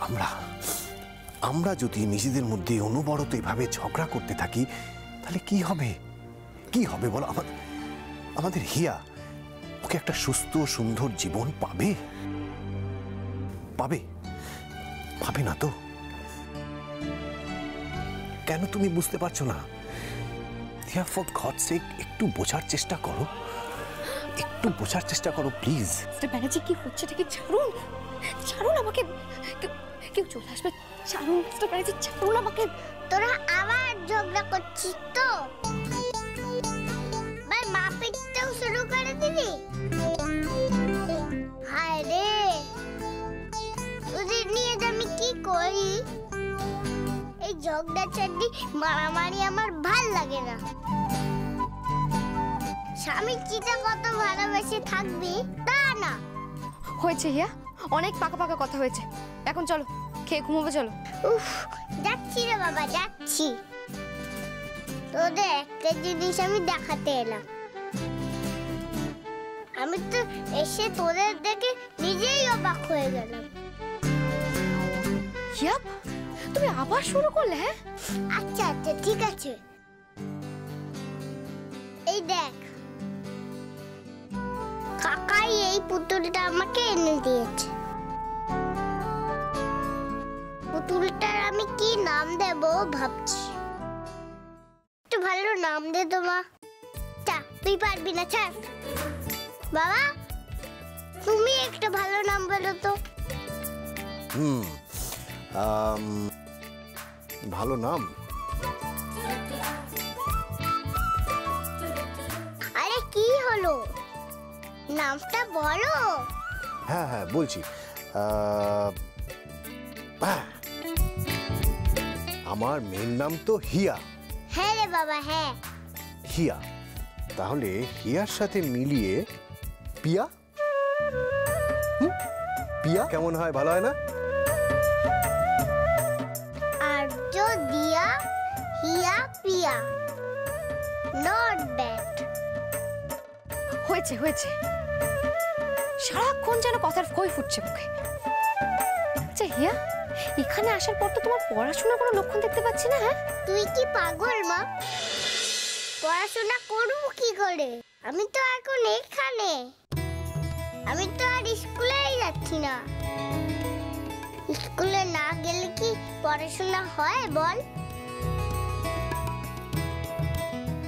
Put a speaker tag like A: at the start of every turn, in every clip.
A: আমরা আমরা যদি নিজেদের মধ্যে অনবরত এভাবে ঝগড়া করতে থাকি তাহলে কি হবে? কি হবে বলো? আমাদের হিয়া ওকে একটা সুস্থ সুন্দর জীবন পাবে? পাবে? পাবে না তো? কেন তুমি বুঝতে পারছো না? হিয়া, ফর গডস সেক একটু বোঝার চেষ্টা করো, একটু বোঝার চেষ্টা করো প্লিজ।
B: মিস্টার ব্যানার্জি, কি হচ্ছে এটাকে? ছাড়ুন, ছাড়ুন আমাকে। কেউ চলে আসবে। ছাড়ুন মিস্টার ব্যানার্জি, ছাড়ুন আমাকে।
C: তোরা আবার ঝগড়া করছিস তো? ভাই মা পিটতেও শুরু করে দিলি? হায় রে, তোদের নিয়ে আমি কি করি? এই ঝগড়া চাড্ডি মারামারি আমার ভাল লাগে না। স্বামীর চিতা কত ভালোবেসে থাকবি তা না।
B: হয়েছে হিয়া, অনেক পাকা পাকা কথা হয়েছে। এখন চলো, খেয়ে ঘুমোবে চলো।
C: উফ, যাচ্ছি রে বাবা, যাচ্ছি। তোদের একটা জিনিস আমি দেখাতে এলাম। আমি তো এসে তোদের দেখে নিজেই অবাক হয়ে গেলাম।
B: হিয়া, তুমি আবার শুরু করলে? হ্যাঁ,
C: আচ্ছা আচ্ছা, ঠিক আছে। এই দেখ, কাকাই এই পুতুলটা আমাকে এনে দিয়েছে। পুতুলটার আমি কি নাম দেব ভাবছি। একটু ভালো নাম দে তো মা। তুই পারবি না, ছাড়। বাবা, তুমি একটা ভালো নাম বলো তো।
A: ভালো নাম?
C: আরে কি হলো, নামটা বলো।
A: হ্যাঁ হ্যাঁ বলছি। আমার মেয়ের নাম তো হিয়া।
C: হ্যাঁ রে বাবা, হ্যাঁ
A: হিয়া। তাহলে হিয়ার সাথে মিলিয়ে পিয়া। পিয়া কেমন হয়? ভালো হয় না?
C: আর দিয়া হিয়া পিয়া, নট ব্যাড।
B: হয়েছে হয়েছে, সারাক্ষণ যেন কথার ফই ফুটছে মুখে। আচ্ছা হিয়া, এখানে আসার পর তো তোমার পড়াশোনার কোনো লক্ষণ দেখতে পাচ্ছি না। হ্যাঁ,
C: তুই কি পাগল মা? পড়াশোনা করবো কি করে? আমি তো এখন এখানে, আমি তো আর স্কুলেই যাচ্ছি না। স্কুলে না গেলে কি পড়াশোনা হয় বল?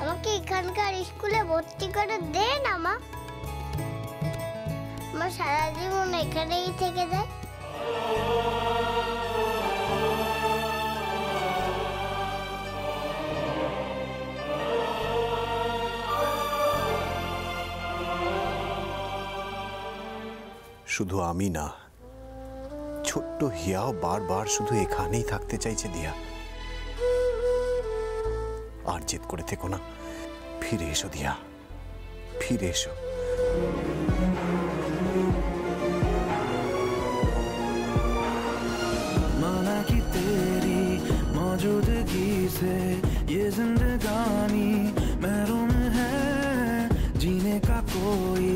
C: আমাকে এখানকার স্কুলে ভর্তি করে দে না মা। আমার সারা জীবন এখানেই থেকে যায়।
A: শুধু আমি না, ছোট্ট হিয়াও বারবার শুধু এখানেই থাকতে চাইছে। দিয়া, আর জেদ করে থেকো না, ফিরে এসো দিয়া, ফিরে এসো।
D: माना कि तेरी मौजूदगी से ये जिंदगानी महरूम है, जीने का कोई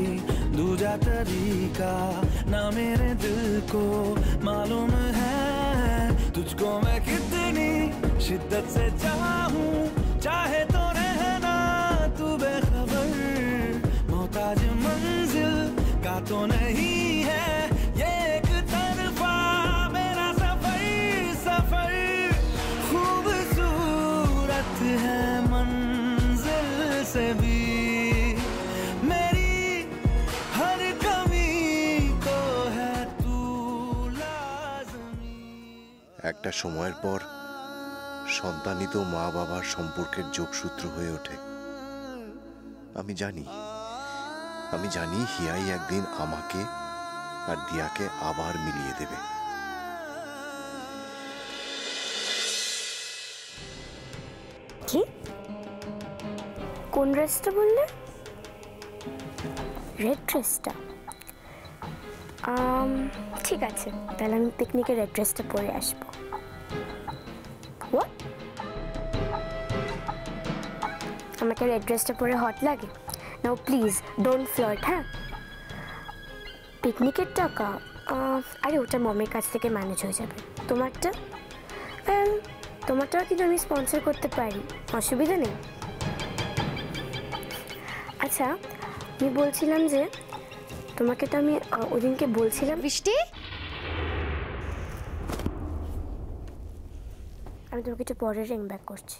D: दूजा तरीका ना मेरे दिल को मालूम है। तुझको मैं कितनी शिद्दत से चाहूं, चाहे तो रहना तू बेखबर। मोहताज मंजिल का तो नहीं है ये एक तरफा मेरा सफर। सफर खूबसूरत है मंजिल से भी, मेरी हर कमी को है तू लाज़मी।
A: একটা সময়ের পর সন্তানই তো মা বাবার সম্পর্কের যোগসূত্র হয়ে ওঠে। আমি জানি হিয়াই একদিন আমাকে আর দিয়াকে আবার মিলিয়ে দেবে।
E: কি? কোন ড্রেসটা বললে? রেড ড্রেসটা? ঠিক আছে, তাহলে আমি পিকনিকে রেড ড্রেসটা পরে আসবো। হোয়াট? আমাকে রেড ড্রেসটা পরে হট লাগে? নাও প্লিজ ডোন্ট ফ্লার্ট। হ্যাঁ, পিকনিকের টাকা আরে ওটা মমের কাছ থেকে ম্যানেজ হয়ে যাবে। তোমারটা তোমারটাও কিন্তু আমি স্পন্সর করতে পারি, অসুবিধা নেই। আচ্ছা আমি বলছিলাম যে তোমাকে তো আমি ওদিনকে বলছিলাম।
B: বৃষ্টি,
E: আমি তোমাকে একটু পরে রিং ব্যাক করছি।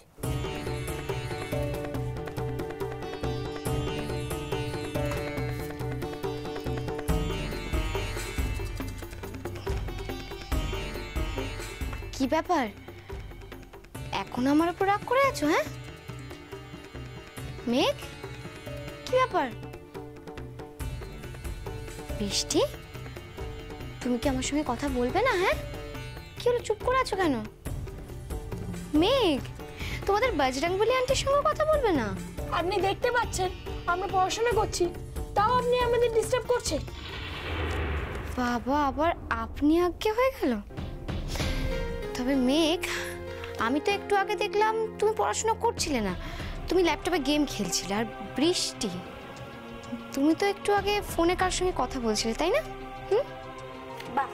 B: কি ব্যাপার, এখন আমার উপর রাগ করে আছো? হ্যাঁ মেঘ, কি ব্যাপার? বৃষ্টি, তুমি কি আমার সঙ্গে কথা বলবে না? হ্যাঁ কি হলো, চুপ করে আছো কেন? মেঘ, তোমাদের বজরংবলী আন্টির সঙ্গে কথা বলবে না?
F: আপনি দেখতে পাচ্ছেন আমরা পড়াশোনা করছি, তাও আপনি আমাদের ডিস্টার্ব করছেন।
B: বাবা, আবার আপনি আজ্ঞে হয়ে গেল। তবে মেঘ, আমি তো একটু আগে দেখলাম তুমি পড়াশোনা করছিলে না, তুমি ল্যাপটপে গেম খেলছিলে। আর বৃষ্টি, তুমি তো একটু আগে ফোনে কার সঙ্গে কথা বলছিলে, তাই না?
E: বাহ,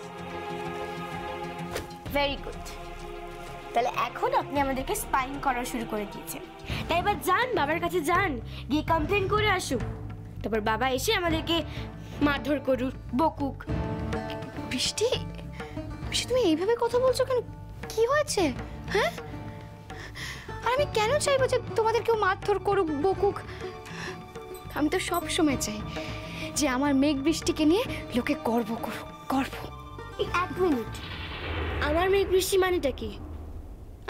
E: ভেরি গুড। তাহলে এখন আপনি আমাদেরকে স্পাইং করা শুরু করে দিয়েছেন। তাই এবার যান, বাবার কাছে যান, গিয়ে কমপ্লেন করে আসুক। তারপর বাবা এসে আমাদেরকে মারধর করুক, বকুক।
B: বৃষ্টি, বৃষ্টি তুমি এইভাবে কথা বলছো কেন? কি হয়েছে? হ্যাঁ, আর আমি কেন চাইবো যে তোমাদের কেউ মারধর করুক, বকুক? আমি তো সব সময় চাই যে আমার মেঘ বৃষ্টিকে নিয়ে লোকে গর্ব করুক, গর্ব।
E: এক মিনিট, আমার মেঘ বৃষ্টি মানেটা কি?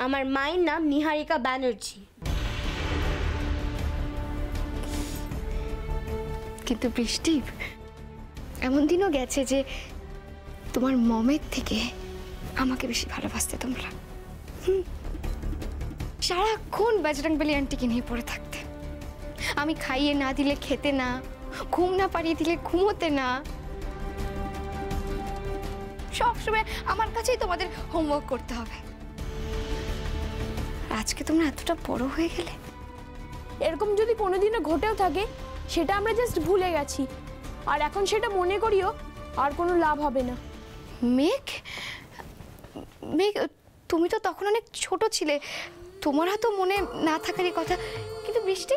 E: আমার মায়ের নাম নিহারিকা ব্যানার্জি।
B: কিন্তু বৃষ্টি, এমন দিনও গেছে যে তোমার মমের থেকে আমাকে বেশি ভালোবাসতে তোমরা। সারাক্ষণ বজরংবলী আন্টিকে নিয়ে পড়ে থাকতে, আমি খাইয়ে না দিলে খেতে না, ঘুম না পাড়িয়ে দিলে ঘুমোতে না, সবসময় আমার কাছেই তোমাদের হোমওয়ার্ক করতে হবে। আজকে তোমরা এতটা বড় হয়ে গেলে।
F: এরকম যদি কোনোদিনও ঘটেও থাকে সেটা আমরা জাস্ট ভুলে গেছি, আর এখন সেটা মনে করিও আর কোনো লাভ হবে না।
B: মেঘ, মেঘ, তুমি তো তখন অনেক ছোট ছিলে, তোমার হয়তো মনে না থাকারই কথা। কিন্তু বৃষ্টি,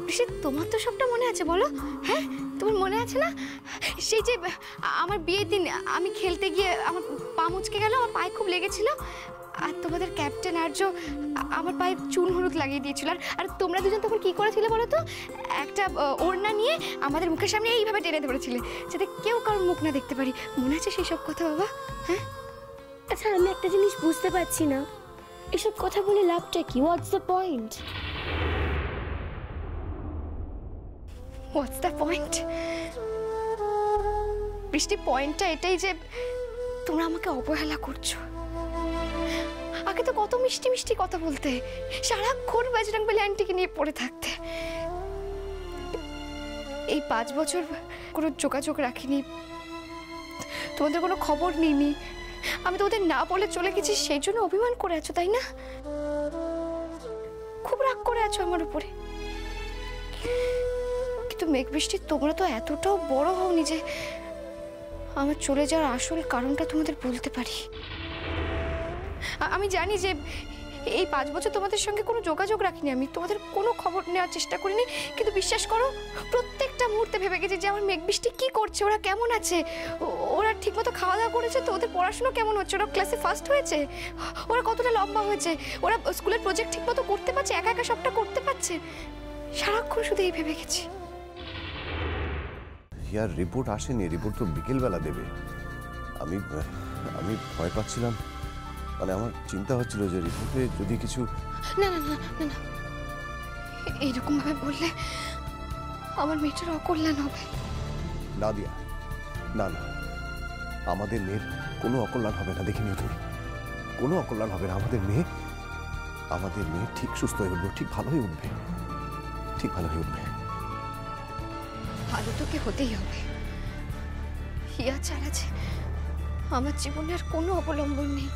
B: বৃষ্টি তোমার তো সবটা মনে আছে, বলো? হ্যাঁ তোমার মনে আছে না সেই যে আমার বিয়ের দিন আমি খেলতে গিয়ে আমার পা মুচকে গেল, আমার পায়ে খুব লেগেছিল, আর তোমাদের ক্যাপ্টেন আর্য আমার পায়ে চুন হলুদ লাগিয়ে দিয়েছিল। আর তোমরা দুজন তখন কি করেছিলে বলো তো? একটা ওড়না নিয়ে আমাদের মুখের সামনে এইভাবে টেনে ধরেছিলে যাতে কেউ কারোর মুখ না দেখতে পারি। মনে আছে সেই সব কথা বাবা? হ্যাঁ।
E: আচ্ছা আমি একটা জিনিস বুঝতে পারছি না, এসব কথা বলে লাভটা কি? What's the point?
B: What's the point? বৃষ্টি, পয়েন্টটা এটাই যে তোমরা আমাকে অবহেলা করছো। আগে তো কত মিষ্টি মিষ্টি কথা বলতে, সারাক্ষণ বজরংবলী আন্টিকে নিয়ে পড়ে থাকতে। এই 5 বছর কোনো যোগাযোগ রাখিনি, তোমাদের কোনো খবর নিইনি, আমি তোমাদের না বলে চলে গেছি, সেই জন্য অভিমান করে আছো তাই না? খুব রাগ করে আছো আমার উপরে। কিন্তু মেঘ বৃষ্টি, তোমরা তো এতটাও বড় হওনি যে আমার চলে যাওয়ার আসল কারণটা তোমাদের বলতে পারি। আমি জানি যে এই 5 বছর তোমাদের সঙ্গে কোনো যোগাযোগ রাখিনি, আমি তোমাদের কোনো খবর নেওয়ার চেষ্টা করিনি, কিন্তু বিশ্বাস করো প্রত্যেকটা মুহূর্তে ভেবে গেছি যে আমার মেঘ বৃষ্টি কি করছে, ওরা কেমন আছে, ওরা ঠিকমতো খাওয়া দাওয়া করেছে তো, ওদের পড়াশোনা কেমন হচ্ছে, ওরা ক্লাসে ফার্স্ট হয়েছে, ওরা কতটা লম্বা হয়েছে, ওরা স্কুলের প্রজেক্ট ঠিকমতো করতে পারছে, একা একা সবটা করতে পারছে। সারাক্ষণ শুধু এই ভেবে গেছি।
A: ইয়ার রিপোর্ট আসেনি, রিপোর্ট তো বিকেলবেলা দেবে। আমি আমি ভয় পাচ্ছিলাম, মানে আমার চিন্তা হচ্ছিল যে রিপোর্টে যদি কিছু।
B: না না না না না, এইরকম ভাবে বললে আমার মেয়েটার অকল্যাণ হবে।
A: না দিয়া, না না, আমাদের মেয়ের কোনো অকল্যাণ হবে না, দেখিনি তুমি, কোনো অকল্যাণ হবে না। আমাদের মেয়ে ঠিক সুস্থ হয়ে উঠবে, ঠিক ভালো হয়ে উঠবে, ঠিক ভালো হয়ে উঠবে।
B: ভালো তোকে হতেই হবে, হিয়া ছাড়া যে আমার জীবনে আর কোনো অবলম্বন নেই।